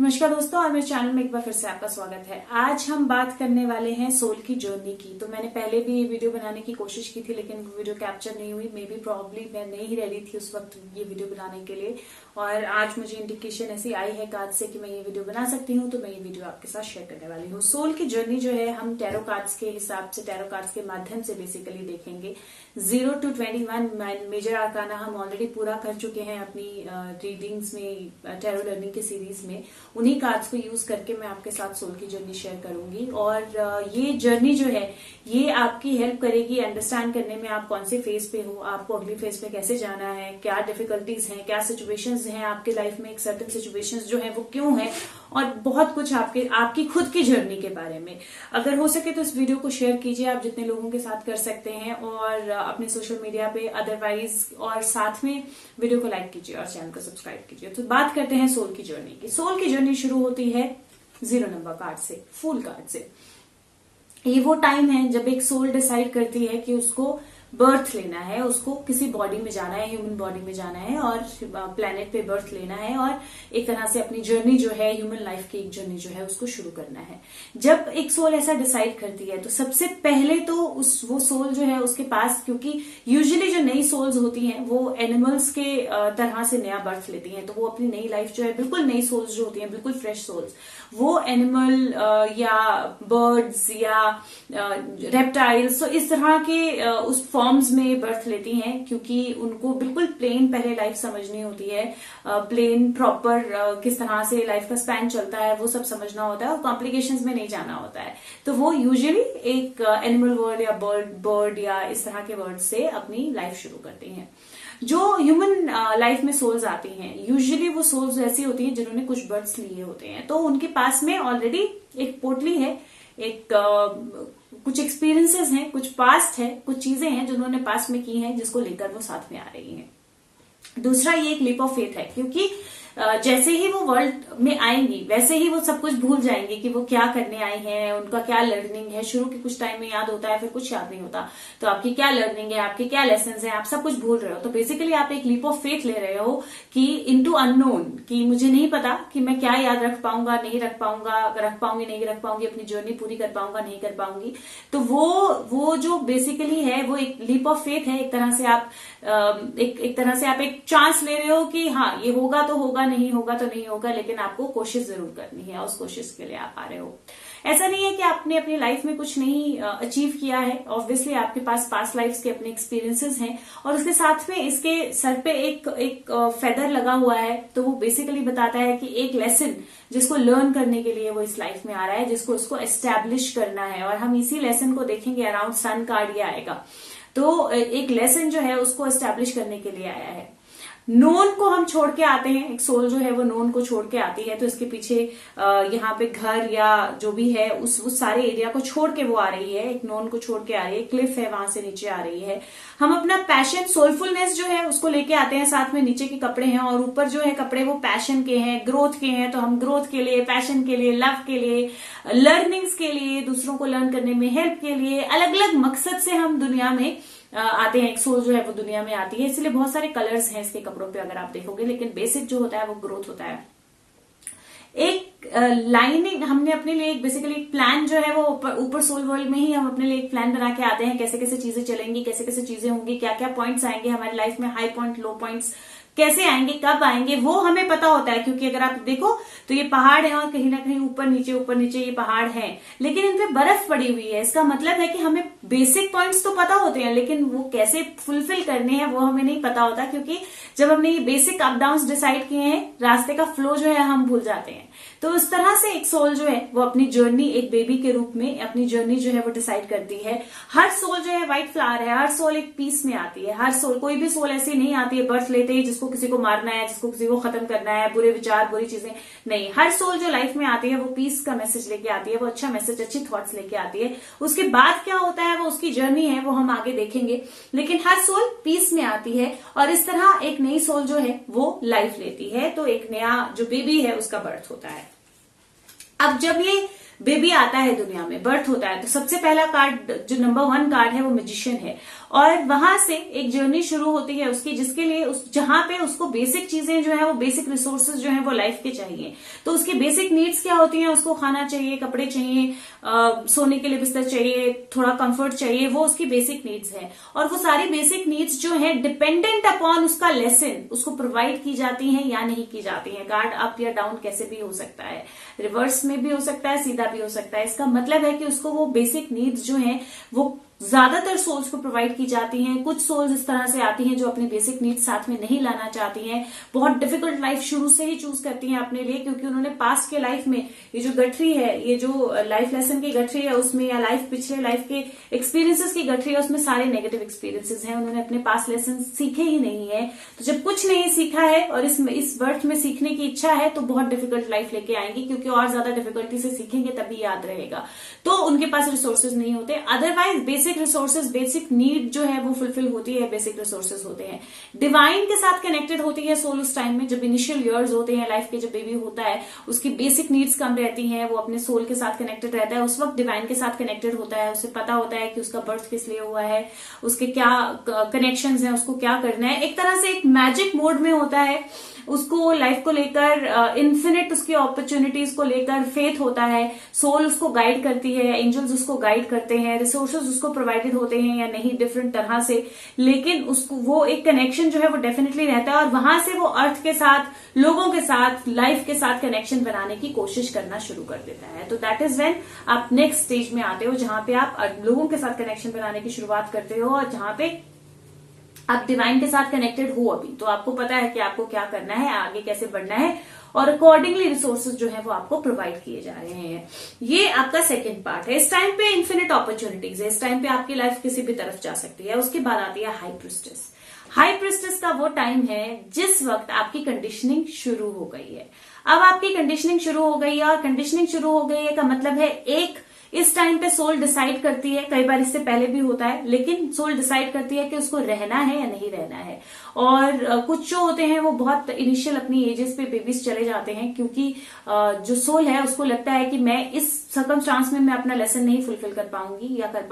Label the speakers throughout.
Speaker 1: नमस्कार दोस्तों, और मेरे चैनल में एक बार फिर से आपका स्वागत है। आज हम बात करने वाले हैं सोल की जर्नी की। तो मैंने पहले भी ये वीडियो बनाने की कोशिश की थी, लेकिन वीडियो कैप्चर नहीं हुई। मे बी प्रॉब्ली मैं नहीं रेडी थी उस वक्त ये वीडियो बनाने के लिए, और आज मुझे इंडिकेशन ऐसी आई है कार्ड से कि मैं ये वीडियो बना सकती हूँ, तो मैं ये वीडियो आपके साथ शेयर करने वाली हूँ। सोल की जर्नी जो है हम टैरो कार्ड्स के हिसाब से, टैरो कार्ड्स के माध्यम से बेसिकली देखेंगे। 0 to 21 मेजर आर्काना हम ऑलरेडी पूरा कर चुके हैं अपनी रीडिंग्स में, टैरो लर्निंग के सीरीज में। उन्हीं कार्ड्स को यूज करके मैं आपके साथ सोल की जर्नी शेयर करूंगी, और ये जर्नी जो है ये आपकी हेल्प करेगी अंडरस्टैंड करने में आप कौन से फेज पे हो, आपको अगली फेज पे कैसे जाना है, क्या डिफिकल्टीज हैं, क्या सिचुएशंस हैं आपके लाइफ में, एक सर्टेन सिचुएशंस जो है वो क्यों है, और बहुत कुछ आपकी खुद की जर्नी के बारे में। अगर हो सके तो इस वीडियो को शेयर कीजिए आप जितने लोगों के साथ कर सकते हैं, और अपने सोशल मीडिया पे अदरवाइज, और साथ में वीडियो को लाइक कीजिए और चैनल को सब्सक्राइब कीजिए। तो बात करते हैं सोल की जर्नी की। सोल की जर्नी शुरू होती है 0 नंबर कार्ड से, फूल कार्ड से। ये वो टाइम है जब एक सोल डिसाइड करती है कि उसको बर्थ लेना है, उसको किसी बॉडी में जाना है, ह्यूमन बॉडी में जाना है, और प्लेनेट पे बर्थ लेना है, और एक तरह से अपनी जर्नी जो है, ह्यूमन लाइफ की एक जर्नी जो है उसको शुरू करना है। जब एक सोल ऐसा डिसाइड करती है तो सबसे पहले तो वो सोल जो है उसके पास, क्योंकि यूजुअली जो नई सोल्स होती हैं वो एनिमल्स के तरह से नया बर्थ लेती हैं, तो वो अपनी नई लाइफ जो है, बिल्कुल नई सोल्स जो होती हैं, बिल्कुल फ्रेश सोल्स, वो एनिमल या बर्ड्स या रेप्टाइल्स, तो इस तरह के उस फॉर्म्स में बर्थ लेती हैं, क्योंकि उनको बिल्कुल प्लेन पहले लाइफ समझनी होती है। प्लेन प्रॉपर किस तरह से लाइफ का स्पैन चलता है वो सब समझना होता है, और कॉम्प्लिकेशंस में नहीं जाना होता है। तो वो यूजुअली एक एनिमल वर्ड या बर्ड या इस तरह के वर्ड से अपनी लाइफ शुरू करती हैं। जो ह्यूमन लाइफ में सोल्स आती हैं, यूजुअली वो सोल्स ऐसी होती हैं जिन्होंने कुछ बर्थ्स लिए होते हैं, तो उनके पास में ऑलरेडी एक पोटली है, एक कुछ एक्सपीरियंसेस हैं, कुछ पास्ट है, कुछ चीजें हैं जो उन्होंने पास्ट में की हैं, जिसको लेकर वो साथ में आ रही हैं। दूसरा, ये एक लीप ऑफ फेथ है, क्योंकि जैसे ही वो वर्ल्ड में आएंगी वैसे ही वो सब कुछ भूल जाएंगे कि वो क्या करने आई हैं, उनका क्या लर्निंग है। शुरू के कुछ टाइम में याद होता है, फिर कुछ याद नहीं होता। तो आपकी क्या लर्निंग है, आपके क्या लेसन है, आप सब कुछ भूल रहे हो। तो बेसिकली आप एक लीप ऑफ फेथ ले रहे हो कि इनटू अननोन, कि मुझे नहीं पता कि मैं क्या याद रख पाऊंगा, नहीं रख पाऊंगा, रख पाऊंगी, नहीं रख पाऊंगी, अपनी जर्नी पूरी कर पाऊंगा, नहीं कर पाऊंगी। तो वो जो बेसिकली है वो एक लीप ऑफ फेथ है। एक तरह से आप एक चांस ले रहे हो कि हाँ ये होगा तो होगा, नहीं होगा तो नहीं होगा, लेकिन आपको कोशिश जरूर करनी है, उस कोशिश के लिए आप आ रहे हो। ऐसा नहीं है कि आपने अपनी लाइफ में कुछ नहीं अचीव किया है। ऑब्वियसली आपके पास पास्ट लाइफ्स के अपने एक्सपीरियंसेस हैं, और उसके साथ में इसके सर पे एक फेदर लगा हुआ है। तो वो बेसिकली बताता है कि एक लेसन जिसको लर्न करने के लिए वो इस लाइफ में आ रहा है, जिसको उसको एस्टैब्लिश करना है। और हम इसी लेसन को देखेंगे, अराउंड सन कार्ड ये आएगा। तो एक लेसन जो है उसको एस्टैब्लिश करने के लिए आया है। नोन को हम छोड़ के आते हैं, एक सोल जो है वो नोन को छोड़ के आती है, तो इसके पीछे यहाँ पे घर या जो भी है उस सारे एरिया को छोड़ के वो आ रही है, एक नोन को छोड़ के आ रही है, क्लिफ है वहां से नीचे आ रही है। हम अपना पैशन, सोलफुलनेस जो है उसको लेके आते हैं, साथ में नीचे के कपड़े हैं, और ऊपर जो है कपड़े वो पैशन के हैं, ग्रोथ के हैं। तो हम ग्रोथ के लिए, पैशन के लिए, लव के लिए, लर्निंग्स के लिए, दूसरों को लर्न करने में हेल्प के लिए, अलग अलग मकसद से हम दुनिया में आते हैं। एक सोल जो है वो दुनिया में आती है, इसलिए बहुत सारे कलर्स हैं इसके कपड़ों पे अगर आप देखोगे, लेकिन बेसिक जो होता है वो ग्रोथ होता है। एक लाइनिंग हमने अपने लिए बेसिकली एक प्लान जो है वो ऊपर सोल वर्ल्ड में ही हम अपने लिए एक प्लान बना के आते हैं, कैसे कैसे चीजें चलेंगी, कैसे कैसे चीजें होंगी, क्या क्या पॉइंट्स आएंगे हमारी लाइफ में, हाई पॉइंट, लो पॉइंट्स कैसे आएंगे, कब आएंगे, वो हमें पता होता है। क्योंकि अगर आप देखो तो ये पहाड़ है, और कहीं ना कहीं ऊपर नीचे ये पहाड़ है, लेकिन इन पे बर्फ पड़ी हुई है। इसका मतलब है कि हमें बेसिक पॉइंट्स तो पता होते हैं, लेकिन वो कैसे फुलफिल करने हैं वो हमें नहीं पता होता, क्योंकि जब हमने ये बेसिक अप डाउन डिसाइड किए हैं, रास्ते का फ्लो जो है हम भूल जाते हैं। तो इस तरह से एक सोल जो है वो अपनी जर्नी एक बेबी के रूप में अपनी जर्नी जो है वो डिसाइड करती है। हर सोल जो है व्हाइट फ्लावर है, हर सोल एक पीस में आती है। हर सोल, कोई भी सोल ऐसी नहीं आती है बर्थ लेते ही जिसको किसी को मारना है, जिसको किसी को खत्म करना है, बुरे विचार, बुरी चीजें नहीं। हर सोल जो लाइफ में आती है वो पीस का मैसेज लेके आती है, वो अच्छा मैसेज, अच्छी थॉट्स लेके आती है। उसके बाद क्या होता है वो उसकी जर्नी है, वो हम आगे देखेंगे, लेकिन हर सोल पीस में आती है। और इस तरह एक नई सोल जो है वो लाइफ लेती है, तो एक नया जो बेबी है उसका बर्थ होता है। अब जब ये बेबी आता है दुनिया में, बर्थ होता है, तो सबसे पहला कार्ड जो नंबर 1 कार्ड है वो मैजिशियन है। और वहां से एक जर्नी शुरू होती है उसकी, जिसके लिए जहां पे उसको बेसिक चीजें जो है वो बेसिक रिसोर्सेज जो है वो लाइफ के चाहिए। तो उसकी बेसिक नीड्स क्या होती हैं? उसको खाना चाहिए, कपड़े चाहिए, सोने के लिए बिस्तर चाहिए, थोड़ा कंफर्ट चाहिए, वो उसकी बेसिक नीड्स है। और वो सारी बेसिक नीड्स जो है डिपेंडेंट अपॉन उसका लेसन उसको प्रोवाइड की जाती हैं या नहीं की जाती हैं। कार्ड अप या डाउन कैसे भी हो सकता है, रिवर्स में भी हो सकता है, सीधा भी हो सकता है। इसका मतलब है कि उसको वो बेसिक नीड्स जो हैं वो ज्यादातर सोल्स को प्रोवाइड की जाती हैं। कुछ सोल्स इस तरह से आती हैं जो अपनी बेसिक नीड्स साथ में नहीं लाना चाहती हैं, बहुत डिफिकल्ट लाइफ शुरू से ही चूज करती हैं अपने लिए, क्योंकि उन्होंने पास्ट के लाइफ में ये जो गठरी है, ये जो लाइफ लेसन की गठरी है उसमें, या पिछले लाइफ के एक्सपीरियंसेस की गठरी है उसमें सारे नेगेटिव एक्सपीरियंसेस हैं। उन्होंने अपने पास्ट लेसन सीखे ही नहीं है। तो जब कुछ नहीं सीखा है और इस बर्थ में सीखने की इच्छा है तो बहुत डिफिकल्ट लाइफ लेके आएंगी, क्योंकि और ज्यादा डिफिकल्टी से सीखेंगे तभी याद रहेगा। तो उनके पास रिसोर्सेज नहीं होते। Otherwise basic resources, basic need जो है वो फुलफिल होती है, बेसिक रिसोर्सेज होते हैं। डिवाइन के साथ कनेक्टेड होती है सोल उस टाइम में, जब इनिशियल ईयर्स होते हैं लाइफ के, जब बेबी होता है उसकी बेसिक नीड्स कम रहती हैं, वो अपने सोल के साथ कनेक्टेड रहता है, उस वक्त डिवाइन के साथ कनेक्टेड होता है। उसे पता होता है कि उसका बर्थ किस लिए हुआ है, उसके क्या कनेक्शंस हैं, उसको क्या करना है। एक तरह से एक मैजिक मोड में होता है, उसको लाइफ को लेकर इन्फिनिट उसकी अपॉर्चुनिटीज को लेकर फेथ होता है, सोल उसको गाइड करती है, एंजल्स उसको गाइड करते हैं, रिसोर्सेज उसको प्रोवाइडेड होते हैं या नहीं डिफरेंट तरह से, लेकिन उसको वो एक कनेक्शन जो है वो डेफिनेटली रहता है। और वहां से वो अर्थ के साथ, लोगों के साथ, लाइफ के साथ कनेक्शन बनाने की कोशिश करना शुरू कर देता है। तो दैट इज व्हेन आप नेक्स्ट स्टेज में आते हो, जहां पे आप लोगों के साथ कनेक्शन बनाने की शुरुआत करते हो और जहां पे आप डिवाइन के साथ कनेक्टेड हो अभी, तो आपको पता है कि आपको क्या करना है, आगे कैसे बढ़ना है, और अकॉर्डिंगली रिसोर्सेज जो है वो आपको प्रोवाइड किए जा रहे हैं। ये आपका सेकंड पार्ट है। इस टाइम पे इन्फिनिट अपॉर्चुनिटीज है, इस टाइम पे आपकी लाइफ किसी भी तरफ जा सकती है। उसके बाद आती है हाई प्रिस्टेस। हाई प्रिस्टेस का वो टाइम है जिस वक्त आपकी कंडीशनिंग शुरू हो गई है। अब आपकी कंडीशनिंग शुरू हो गई है, और कंडीशनिंग शुरू हो गई है का मतलब है एक इस टाइम पे सोल डिसाइड करती है, कई बार इससे पहले भी होता है, लेकिन सोल डिसाइड करती है कि उसको रहना है या नहीं रहना है। और कुछ जो होते हैं वो बहुत इनिशियल अपनी एजेस पे बेबीज चले जाते हैं, क्योंकि जो सोल है उसको लगता है कि मैं इस सर्कमस्टांस में मैं अपना लेसन नहीं फुलफिल कर पाऊंगी या कर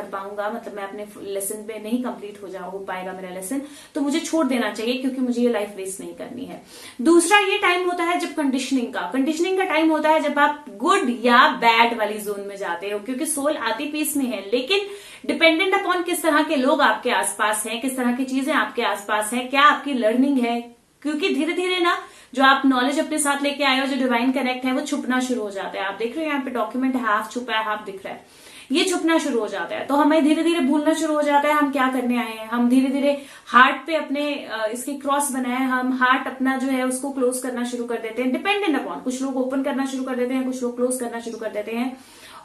Speaker 1: पाऊंगा, मतलब मैं अपने लेसन पे नहीं कंप्लीट हो पाएगा मेरा लेसन, तो मुझे छोड़ देना चाहिए, क्योंकि मुझे ये लाइफ वेस्ट नहीं करनी है। दूसरा ये टाइम होता है जब कंडीशनिंग का टाइम होता है, जब आप गुड या बैड वाली जोन में जाते हो, क्योंकि सोल आती पीस में है, लेकिन डिपेंडेंट अपॉन किस तरह के लोग आपके आसपास हैं, किस तरह की चीजें आपके आसपास हैं, क्या आपकी लर्निंग है, क्योंकि धीरे धीरे ना जो आप नॉलेज अपने साथ लेके आए हो, जो डिवाइन कनेक्ट है, वो छुपना शुरू हो जाता है। आप देख रहे हो यहाँ पे डॉक्यूमेंट हाफ छुपा है, हाफ दिख रहा है, ये छुपना शुरू हो जाता है। तो हमें धीरे धीरे भूलना शुरू हो जाता है हम क्या करने आए हैं। हम धीरे धीरे हार्ट पे अपने इसकी क्रॉस बनाए, हम हार्ट अपना जो है उसको क्लोज करना शुरू कर देते हैं, डिपेंडेंट अपॉन। कुछ लोग ओपन करना शुरू कर देते हैं, कुछ लोग क्लोज करना शुरू कर देते हैं।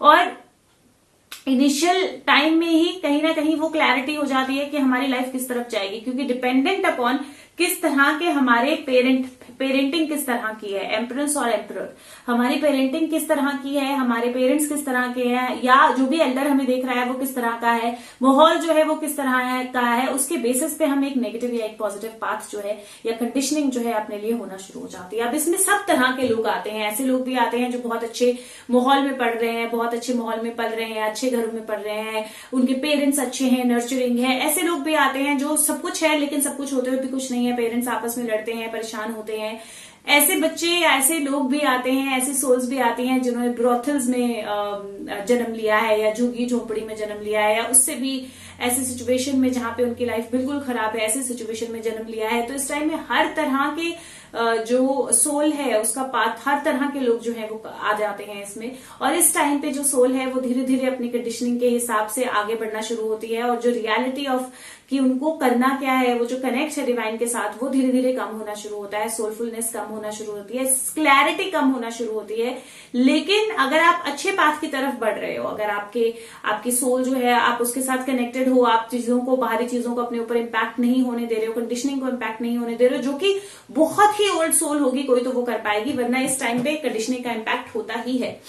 Speaker 1: और इनिशियल टाइम में ही कहीं ना कहीं वो क्लैरिटी हो जाती है कि हमारी लाइफ किस तरफ जाएगी, क्योंकि डिपेंडेंट अपॉन किस तरह के हमारे पेरेंटिंग किस तरह की है, एम्परेंस और एम्परर, हमारी पेरेंटिंग किस तरह की है, हमारे पेरेंट्स किस तरह के हैं, या जो भी एल्डर हमें देख रहा है वो किस तरह का है, माहौल जो है वो किस तरह का है, उसके बेसिस पे हम एक नेगेटिव या एक पॉजिटिव पाथ जो है या कंडीशनिंग जो है अपने लिए होना शुरू हो जाती है। अब इसमें सब तरह के लोग आते हैं। ऐसे लोग भी आते हैं जो बहुत अच्छे माहौल में पढ़ रहे हैं, बहुत अच्छे माहौल में पल रहे हैं, अच्छे घरों में पढ़ रहे हैं, उनके पेरेंट्स अच्छे हैं, नर्चरिंग है। ऐसे लोग भी आते हैं जो सब कुछ है लेकिन सब कुछ होते हुए भी कुछ नहीं है, पेरेंट्स आपस में लड़ते हैं, परेशान होते हैं। ऐसे बच्चे, ऐसे लोग भी आते हैं, ऐसे सोल्स भी आती हैं जिन्होंने ब्रोथल्स में जन्म लिया है या झुग्गी झोपड़ी में जन्म लिया है, या उससे भी ऐसे सिचुएशन में जहां पे उनकी लाइफ बिल्कुल खराब है, ऐसे सिचुएशन में जन्म लिया है। तो इस टाइम में हर तरह के जो सोल है उसका पाथ, हर तरह के लोग जो है वो आ जाते हैं इसमें। और इस टाइम पे जो सोल है वो धीरे धीरे अपनी कंडीशनिंग के हिसाब से आगे बढ़ना शुरू होती है, और जो रियलिटी ऑफ कि उनको करना क्या है, वो जो कनेक्ट है डिवाइन के साथ, वो धीरे धीरे कम होना शुरू होता है, सोलफुलनेस कम होना शुरू होती है, क्लैरिटी कम होना शुरू होती है। लेकिन अगर आप अच्छे पाथ की तरफ बढ़ रहे हो, अगर आपकी सोल जो है आप उसके साथ कनेक्टेड हो, आप चीजों को, बाहरी चीजों को अपने ऊपर इम्पैक्ट नहीं होने दे रहे हो, कंडीशनिंग को इम्पैक्ट नहीं होने दे रहे हो, जो कि बहुत ही ओल्ड सोल होगी कोई तो वो कर पाएगी, वरना इस टाइम पे कंडीशनिंग का इम्पैक्ट होता ही है।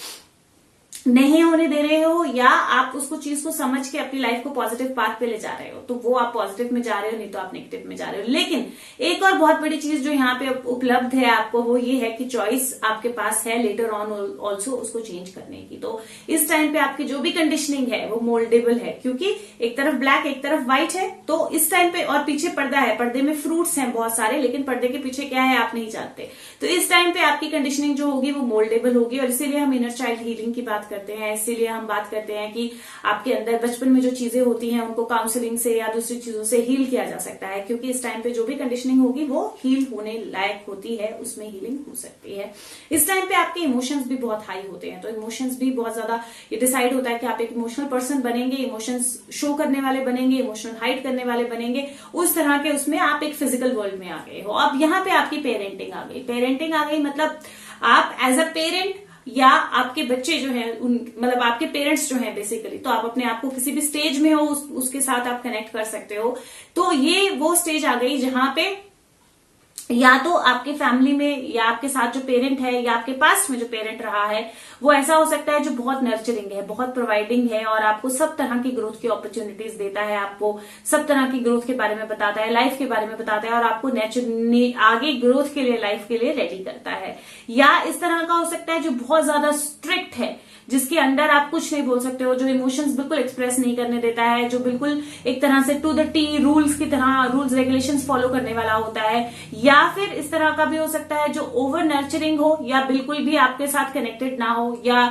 Speaker 1: नहीं होने दे रहे हो, या आप उसको चीज को समझ के अपनी लाइफ को पॉजिटिव पाथ पे ले जा रहे हो, तो वो आप पॉजिटिव में जा रहे हो, नहीं तो आप नेगेटिव में जा रहे हो। लेकिन एक और बहुत बड़ी चीज जो यहाँ पे उपलब्ध है आपको, वो ये है कि चॉइस आपके पास है लेटर ऑन ऑल्सो उसको चेंज करने की। तो इस टाइम पे आपकी जो भी कंडीशनिंग है वो मोल्डेबल है, क्योंकि एक तरफ ब्लैक एक तरफ व्हाइट है। तो इस टाइम पे, और पीछे पर्दा है, पर्दे में फ्रूट्स हैं बहुत सारे, लेकिन पर्दे के पीछे क्या है आप नहीं जानते। तो इस टाइम पे आपकी कंडीशनिंग जो होगी वो मोल्डेबल होगी, और इसीलिए हम इनर चाइल्ड हीलिंग की बात करते हैं। इसीलिए हम बात करते हैं कि आपके अंदर बचपन में जो चीजें होती हैं उनको काउंसलिंग से या दूसरी चीजों से हील किया जा सकता है, क्योंकि इस टाइम पे जो भी कंडीशनिंग होगी वो हील होने लायक होती है, उसमें हीलिंग हो सकती है। इस टाइम पे आपके इमोशंस भी बहुत हाई होते हैं, तो इमोशंस भी बहुत ज्यादा ये डिसाइड होता है कि आप एक इमोशनल पर्सन बनेंगे, इमोशंस शो करने वाले बनेंगे, इमोशनल हाइड करने वाले बनेंगे, उस तरह के उसमें आप एक फिजिकल वर्ल्ड में आ गए हो। अब यहाँ पे आपकी पेरेंटिंग आ गई। पेरेंटिंग आ गई मतलब आप एज अ पेरेंट या आपके बच्चे जो हैं मतलब आपके पेरेंट्स जो हैं बेसिकली, तो आप अपने आप को किसी भी स्टेज में हो उसके साथ आप कनेक्ट कर सकते हो। तो ये वो स्टेज आ गई जहां पे या तो आपके फैमिली में या आपके साथ जो पेरेंट है या आपके पास में जो पेरेंट रहा है वो ऐसा हो सकता है जो बहुत नर्चरिंग है, बहुत प्रोवाइडिंग है, और आपको सब तरह की ग्रोथ की अपॉर्चुनिटीज देता है, आपको सब तरह की ग्रोथ के बारे में बताता है, लाइफ के बारे में बताता है, और आपको नेचुरली आगे ग्रोथ के लिए, लाइफ के लिए रेडी करता है। या इस तरह का हो सकता है जो बहुत ज्यादा स्ट्रिक्ट है, जिसके अंदर आप कुछ नहीं बोल सकते हो, जो इमोशंस बिल्कुल एक्सप्रेस नहीं करने देता है, जो बिल्कुल एक तरह से टू द टी रूल्स की तरह रूल्स रेगुलेशंस फॉलो करने वाला होता है। या फिर इस तरह का भी हो सकता है जो ओवर नर्चरिंग हो, या बिल्कुल भी आपके साथ कनेक्टेड ना हो, या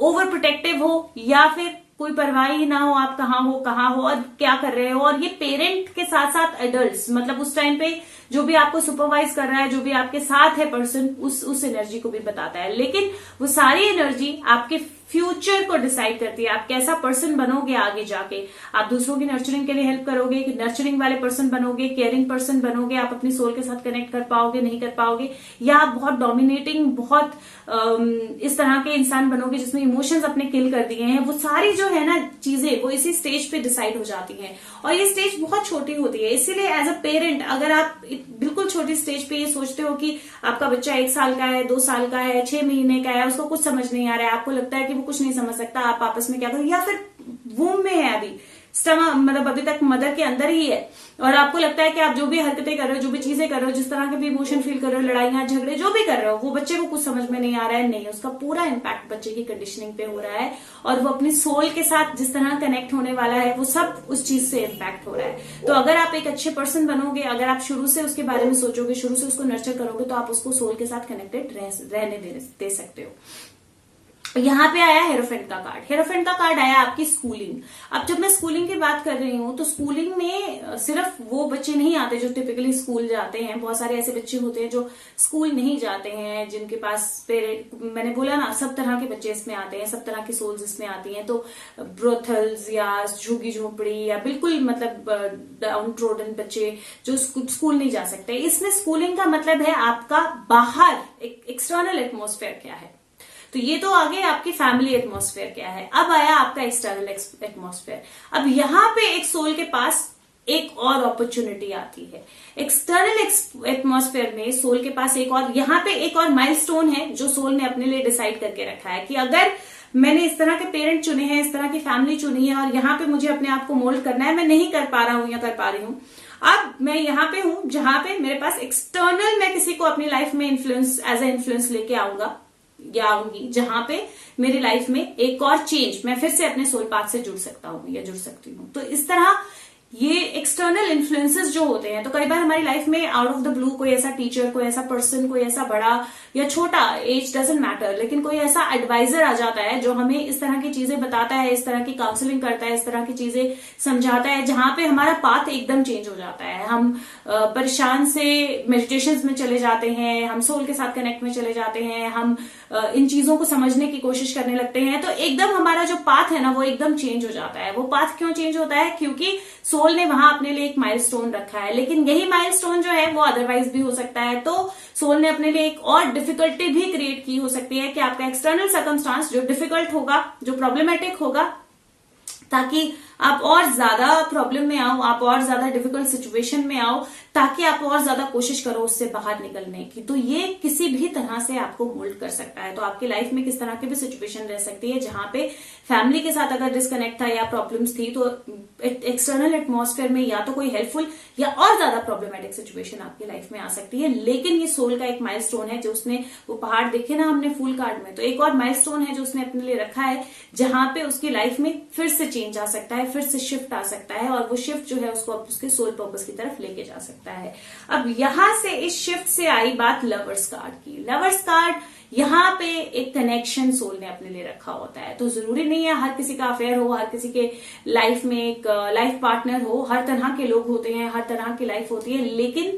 Speaker 1: ओवर प्रोटेक्टिव हो, या फिर कोई परवाह ही ना हो आप कहाँ हो और क्या कर रहे हो। और ये पेरेंट के साथ साथ एडल्ट्स, मतलब उस टाइम पे जो भी आपको सुपरवाइज कर रहा है, जो भी आपके साथ है पर्सन, उस एनर्जी को भी बताता है। लेकिन वो सारी एनर्जी आपके फ्यूचर को डिसाइड करती है, आप कैसा पर्सन बनोगे आगे जाके। आप दूसरों की नर्चरिंग के लिए हेल्प करोगे, नर्चरिंग वाले पर्सन बनोगे, केयरिंग पर्सन बनोगे, आप अपनी सोल के साथ कनेक्ट कर पाओगे, नहीं कर पाओगे, या आप बहुत डोमिनेटिंग, बहुत इस तरह के इंसान बनोगे जिसमें इमोशंस अपने किल कर दिए हैं। वो सारी जो है ना चीजें वो इसी स्टेज पे डिसाइड हो जाती हैं, और ये स्टेज बहुत छोटी होती है। इसीलिए एज अ पेरेंट अगर आप बिल्कुल छोटी स्टेज पे ये सोचते हो कि आपका बच्चा 1 साल का है, 2 साल का है, 6 महीने का है, उसको कुछ समझ नहीं आ रहा है, आपको लगता है कि वो कुछ नहीं समझ सकता, आप आपस में क्या करो, या फिर वूम में है अभी, स्टमक मतलब अभी तक मदर के अंदर ही है, और आपको लगता है कि आप जो भी हरकतें कर रहे हो, जो भी चीजें कर रहे हो, जिस तरह के भी इमोशन फील कर रहे हो, लड़ाइयां झगड़े जो भी कर रहे हो, वो बच्चे को कुछ समझ में नहीं आ रहा है। नहीं, उसका पूरा इम्पैक्ट बच्चे की कंडीशनिंग पे हो रहा है, और वो अपनी सोल के साथ जिस तरह कनेक्ट होने वाला है वो सब उस चीज से इम्पैक्ट हो रहा है। तो अगर आप एक अच्छे पर्सन बनोगे, अगर आप शुरू से उसके बारे में सोचोगे, शुरू से उसको नर्चर करोगे, तो आप उसको सोल के साथ कनेक्टेड रहने दे सकते हो। यहाँ पे आया हेरोफेंट का कार्ड। हेरोफेंट का कार्ड आया आपकी स्कूलिंग। अब जब मैं स्कूलिंग की बात कर रही हूँ तो स्कूलिंग में सिर्फ वो बच्चे नहीं आते जो टिपिकली स्कूल जाते हैं, बहुत सारे ऐसे बच्चे होते हैं जो स्कूल नहीं जाते हैं, जिनके पास मैंने बोला ना सब तरह के बच्चे इसमें आते हैं, सब तरह की सोल्स इसमें आती हैं। तो ब्रोथल्स या झुग्गी झोपड़ी या बिल्कुल मतलब डाउन ट्रोडन बच्चे जो स्कूल नहीं जा सकते। इसमें स्कूलिंग का मतलब है आपका बाहर एक एक्सटर्नल एटमॉस्फेयर क्या है। तो ये तो आगे आपकी फैमिली एटमॉस्फेयर क्या है। अब आया आपका एक्सटर्नल एटमॉस्फेयर। अब यहाँ पे एक सोल के पास एक और अपॉर्चुनिटी आती है। एक्सटर्नल एटमॉस्फेयर में सोल के पास यहाँ पे एक और माइलस्टोन है जो सोल ने अपने लिए डिसाइड करके रखा है कि अगर मैंने इस तरह के पेरेंट चुने हैं, इस तरह की फैमिली चुनी है, और यहाँ पे मुझे अपने आप को मोल्ड करना है, मैं नहीं कर पा रहा हूं या कर पा रही हूं, अब मैं यहाँ पे हूं जहां पे मेरे पास एक्सटर्नल मैं किसी को अपनी लाइफ में इन्फ्लुएंस एज ए इन्फ्लुएंस लेके आऊंगा या आऊंगी, जहां पे मेरी लाइफ में एक और चेंज, मैं फिर से अपने सोल पाथ से जुड़ सकता हूं या जुड़ सकती हूं। तो इस तरह ये एक्सटर्नल इन्फ्लुएंसेस जो होते हैं, तो कई बार हमारी लाइफ में आउट ऑफ द ब्लू कोई ऐसा टीचर, कोई ऐसा पर्सन, कोई ऐसा बड़ा या छोटा, एज डजंट मैटर, लेकिन कोई ऐसा एडवाइजर आ जाता है जो हमें इस तरह की चीजें बताता है, इस तरह की काउंसलिंग करता है, इस तरह की चीजें समझाता है, जहां पे हमारा पाथ एकदम चेंज हो जाता है। हम परेशान से मेडिटेशन में चले जाते हैं, हम सोल के साथ कनेक्ट में चले जाते हैं, हम इन चीजों को समझने की कोशिश करने लगते हैं। तो एकदम हमारा जो पाथ है ना वो एकदम चेंज हो जाता है। वो पाथ क्यों चेंज होता है? क्योंकि सोल ने वहां अपने लिए एक माइलस्टोन रखा है, लेकिन यही माइलस्टोन जो है वो अदरवाइज भी हो सकता है। तो सोल ने अपने लिए एक और डिफिकल्टी भी क्रिएट की हो सकती है कि आपका एक्सटर्नल सर्कमस्टांस जो डिफिकल्ट होगा, जो प्रॉब्लमेटिक होगा, ताकि आप और ज्यादा प्रॉब्लम में आओ, आप और ज्यादा डिफिकल्ट सिचुएशन में आओ, ताकि आप और ज्यादा कोशिश करो उससे बाहर निकलने की। तो ये किसी भी तरह से आपको मोल्ड कर सकता है। तो आपकी लाइफ में किस तरह की भी सिचुएशन रह सकती है, जहां पे फैमिली के साथ अगर डिस्कनेक्ट था या प्रॉब्लम्स थी, तो एक्सटर्नल एटमॉस्फेयर में या तो कोई हेल्पफुल या और ज्यादा प्रॉब्लमेटिक सिचुएशन आपकी लाइफ में आ सकती है। लेकिन ये सोल का एक माइलस्टोन है, जो उसने वो पहाड़ देखे ना हमने फूल कार्ड में, तो एक और माइलस्टोन है जो उसने अपने लिए रखा है, जहां पे उसकी लाइफ में फिर से चेंज आ सकता है, फिर से शिफ्ट आ सकता है, और वो शिफ्ट जो है उसको उसके सोल पर्पस की तरफ लेके जा सकता है। अब यहां से इस शिफ्ट से आई बात लवर्स कार्ड की। लवर्स कार्ड यहाँ पे एक कनेक्शन सोल ने अपने लिए रखा होता है। तो जरूरी नहीं है हर किसी का अफेयर हो, हर किसी के लाइफ में एक लाइफ पार्टनर हो, हर तरह के लोग होते हैं, हर तरह की लाइफ होती है। लेकिन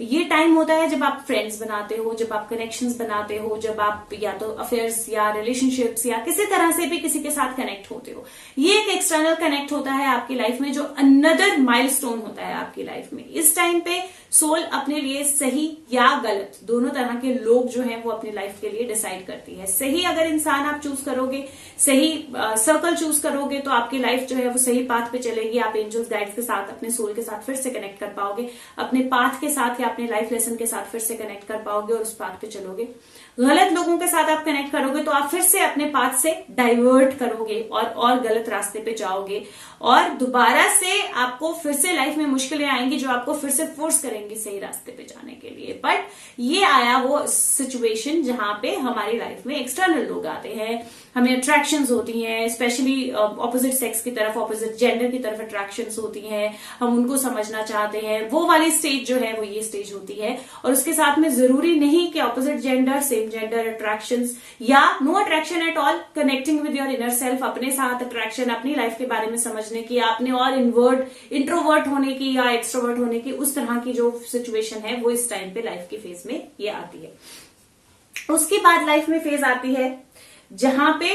Speaker 1: ये टाइम होता है जब आप फ्रेंड्स बनाते हो, जब आप कनेक्शंस बनाते हो, जब आप या तो अफेयर्स या रिलेशनशिप्स या किसी तरह से भी किसी के साथ कनेक्ट होते हो। ये एक एक्सटर्नल कनेक्ट होता है आपकी लाइफ में, जो अनदर माइलस्टोन होता है आपकी लाइफ में। इस टाइम पे सोल अपने लिए सही या गलत दोनों तरह के लोग जो हैं वो अपनी लाइफ के लिए डिसाइड करती है। सही अगर इंसान आप चूज करोगे, सही सर्कल चूज करोगे, तो आपकी लाइफ जो है वो सही पाथ पे चलेगी। आप एंजल्स गाइड्स के साथ, अपने सोल के साथ फिर से कनेक्ट कर पाओगे, अपने पाथ के साथ या अपने लाइफ लेसन के साथ फिर से कनेक्ट कर पाओगे और उस पाथ पे चलोगे। गलत लोगों के साथ आप कनेक्ट करोगे तो आप फिर से अपने पाथ से डाइवर्ट करोगे और गलत रास्ते पे जाओगे, और दोबारा से आपको फिर से लाइफ में मुश्किलें आएंगी जो आपको फिर से फोर्स करेंगी सही रास्ते पे जाने के लिए। बट ये आया वो सिचुएशन जहां पे हमारी लाइफ में एक्सटर्नल लोग आते हैं, हमें अट्रैक्शंस होती हैं, स्पेशली ऑपोजिट सेक्स की तरफ, ऑपोजिट जेंडर की तरफ अट्रैक्शंस होती हैं, हम उनको समझना चाहते हैं। वो वाली स्टेज जो है वो ये स्टेज होती है। और उसके साथ में जरूरी नहीं कि opposite gender, same gender attractions या no attraction at all, connecting with your inner self, अपने साथ अट्रैक्शन, अपनी लाइफ के बारे में समझने की, आपने और इंट्रोवर्ट होने की या एक्सट्रोवर्ट होने की, उस तरह की जो सिचुएशन है वो इस टाइम पे लाइफ के फेज में ये आती है। उसके बाद लाइफ में फेज आती है जहां पे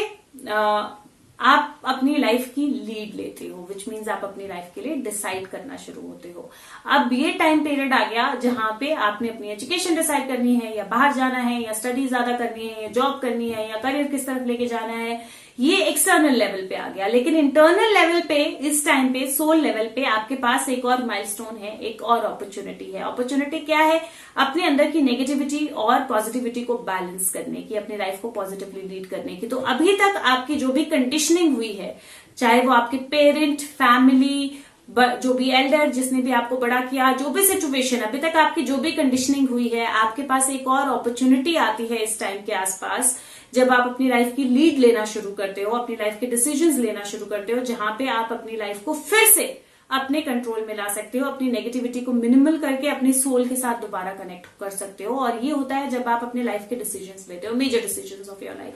Speaker 1: आप अपनी लाइफ की लीड लेते हो, विच मीन्स आप अपनी लाइफ के लिए डिसाइड करना शुरू होते हो। अब ये टाइम पीरियड आ गया जहां पे आपने अपनी एजुकेशन डिसाइड करनी है, या बाहर जाना है, या स्टडी ज्यादा करनी है, या जॉब करनी है, या करियर किस तरफ लेके जाना है। ये एक्सटर्नल लेवल पे आ गया। लेकिन इंटरनल लेवल पे इस टाइम पे, सोल लेवल पे आपके पास एक और माइलस्टोन है, एक और अपॉर्चुनिटी है। अपॉर्चुनिटी क्या है? अपने अंदर की नेगेटिविटी और पॉजिटिविटी को बैलेंस करने की, अपनी लाइफ को पॉजिटिवली लीड करने की। तो अभी तक आपकी जो भी कंडीशनिंग हुई है, चाहे वो आपके पेरेंट, फैमिली, जो भी एल्डर जिसने भी आपको बड़ा किया, जो भी सिचुएशन अभी तक आपकी जो भी कंडीशनिंग हुई है, आपके पास एक और अपॉर्चुनिटी आती है इस टाइम के आसपास, जब आप अपनी लाइफ की लीड लेना शुरू करते हो, अपनी लाइफ के डिसीजंस लेना शुरू करते हो, जहां पे आप अपनी लाइफ को फिर से अपने कंट्रोल में ला सकते हो, अपनी नेगेटिविटी को मिनिमल करके अपने सोल के साथ दोबारा कनेक्ट कर सकते हो। और ये होता है जब आप अपने लाइफ के डिसीजंस लेते हो, major decisions of your life,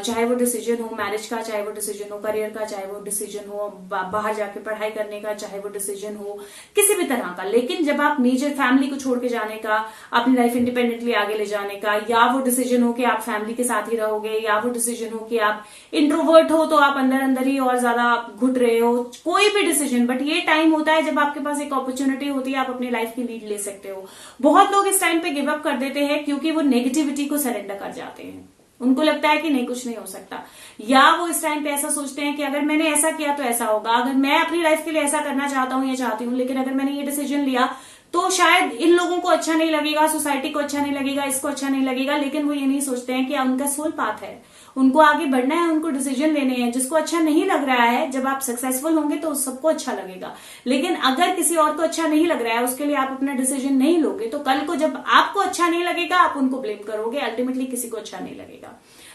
Speaker 1: चाहे वो डिसीजन हो मैरिज का, चाहे वो डिसीजन हो करियर का, चाहे वो डिसीजन हो बाहर जाके पढ़ाई करने का, चाहे वो डिसीजन हो किसी भी तरह का। लेकिन जब आप मेजर फैमिली को छोड़ के जाने का, अपनी लाइफ इंडिपेंडेंटली आगे ले जाने का, या वो डिसीजन हो कि आप फैमिली के साथ ही रहोगे, या वो डिसीजन हो कि आप इंट्रोवर्ट हो तो आप अंदर अंदर ही और ज्यादा घुट रहे हो, कोई भी डिसीजन, बट ये टाइम होता है जब आपके पास एक अपॉर्चुनिटी होती है, आप अपनी लाइफ की लीड ले सकते हो। बहुत लोग इस टाइम पे गिव अप कर देते हैं क्योंकि वो नेगेटिविटी को सरेंडर कर जाते हैं। उनको लगता है कि नहीं, कुछ नहीं हो सकता, या वो इस टाइम पे ऐसा सोचते हैं कि अगर मैंने ऐसा किया तो ऐसा होगा, अगर मैं अपनी लाइफ के लिए ऐसा करना चाहता हूं या चाहती हूं, लेकिन अगर मैंने ये डिसीजन लिया तो शायद इन लोगों को अच्छा नहीं लगेगा, सोसाइटी को अच्छा नहीं लगेगा, इसको अच्छा नहीं लगेगा। लेकिन वो ये नहीं सोचते हैं कि उनका सोल पाथ है, उनको आगे बढ़ना है, उनको डिसीजन लेने हैं। जिसको अच्छा नहीं लग रहा है, जब आप सक्सेसफुल होंगे तो सबको अच्छा लगेगा, लेकिन अगर किसी और को अच्छा नहीं लग रहा है, उसके लिए आप अपना डिसीजन नहीं लोगे, तो कल को जब आपको अच्छा नहीं लगेगा आप उनको ब्लेम करोगे, अल्टीमेटली किसी को अच्छा नहीं लगेगा।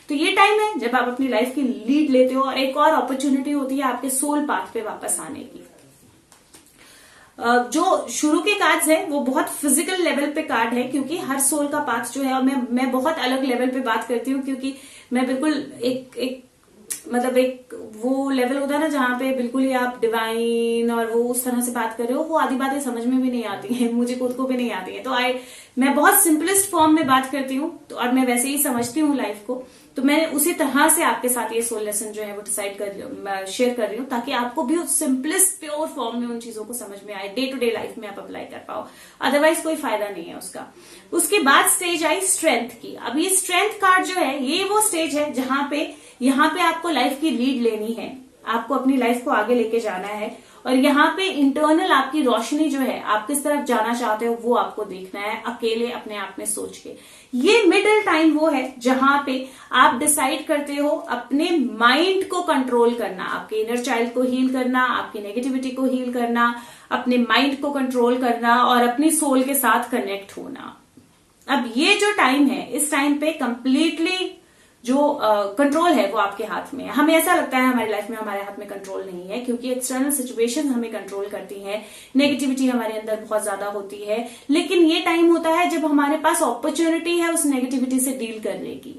Speaker 1: तो ये टाइम है जब आप अपनी लाइफ की लीड लेते हो, और एक और अपॉर्चुनिटी होती है आपके सोल पाथ पे वापस आने की। जो शुरू के कार्ड्स है वो बहुत फिजिकल लेवल पे कार्ड है, क्योंकि हर सोल का पाथ जो है, और मैं बहुत अलग लेवल पे बात करती हूँ, क्योंकि मैं बिल्कुल एक वो लेवल होता है ना जहां पे बिल्कुल ही आप डिवाइन और वो उस तरह से बात कर रहे हो, वो आधी बातें समझ में भी नहीं आती हैं, मुझे खुद को भी नहीं आती है। तो मैं बहुत सिंपलेस्ट फॉर्म में बात करती हूँ, तो और मैं वैसे ही समझती हूँ लाइफ को, तो मैं उसी तरह से आपके साथ ये सोल लेसन जो है वो शेयर कर रही हूँ, ताकि आपको भी उस सिंपलेस्ट प्योर फॉर्म में उन चीजों को समझ में आए, डे टू डे लाइफ में आप अप्लाई कर पाओ, अदरवाइज कोई फायदा नहीं है उसका। उसके बाद स्टेज आई स्ट्रेंथ की। अब ये स्ट्रेंथ कार्ड जो है, ये वो स्टेज है जहां पे यहाँ पे आपको लाइफ की लीड लेनी है, आपको अपनी लाइफ को आगे लेके जाना है, और यहाँ पे इंटरनल आपकी रोशनी जो है, आप किस तरफ जाना चाहते हो वो आपको देखना है, अकेले अपने आप में सोच के। ये मिडिल टाइम वो है जहां पे आप डिसाइड करते हो अपने माइंड को कंट्रोल करना, आपके इनर चाइल्ड को हील करना, आपकी नेगेटिविटी को हील करना, अपने माइंड को कंट्रोल करना और अपनी सोल के साथ कनेक्ट होना। अब ये जो टाइम है, इस टाइम पे कंप्लीटली जो कंट्रोल है वो आपके हाथ में है। हमें ऐसा लगता है हमारी लाइफ में हमारे हाथ में कंट्रोल नहीं है, क्योंकि एक्सटर्नल सिचुएशंस हमें कंट्रोल करती हैं, नेगेटिविटी हमारे अंदर बहुत ज्यादा होती है। लेकिन ये टाइम होता है जब हमारे पास अपॉर्चुनिटी है उस नेगेटिविटी से डील करने की,